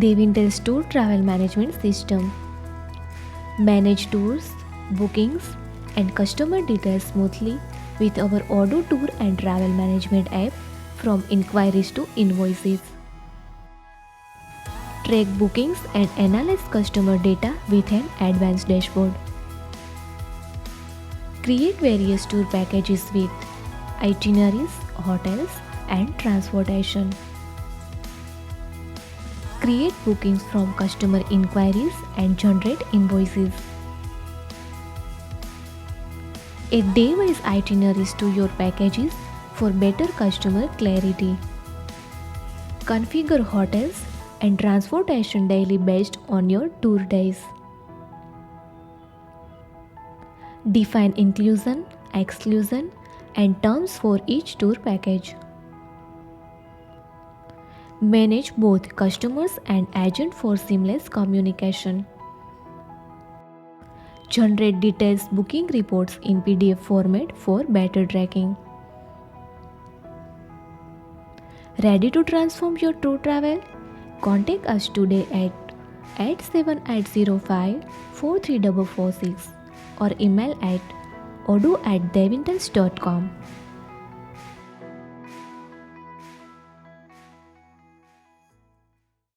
Devintelle Tour Travel Management System. Manage tours, bookings, and customer details smoothly with our Odoo Tour and Travel Management app from inquiries to invoices. Track bookings and analyze customer data with an advanced dashboard. Create various tour packages with itineraries, hotels, and transportation. Create bookings from customer inquiries and generate invoices. Add day-wise itineraries to your packages for better customer clarity. Configure hotels and transportation daily based on your tour days. Define inclusion, exclusion, and terms for each tour package. Manage both customers and agent for seamless communication. Generate detailed booking reports in PDF format for better tracking. Ready to transform your tour travel? Contact us today at 87805 43446 or email at odoo@devintelle.com.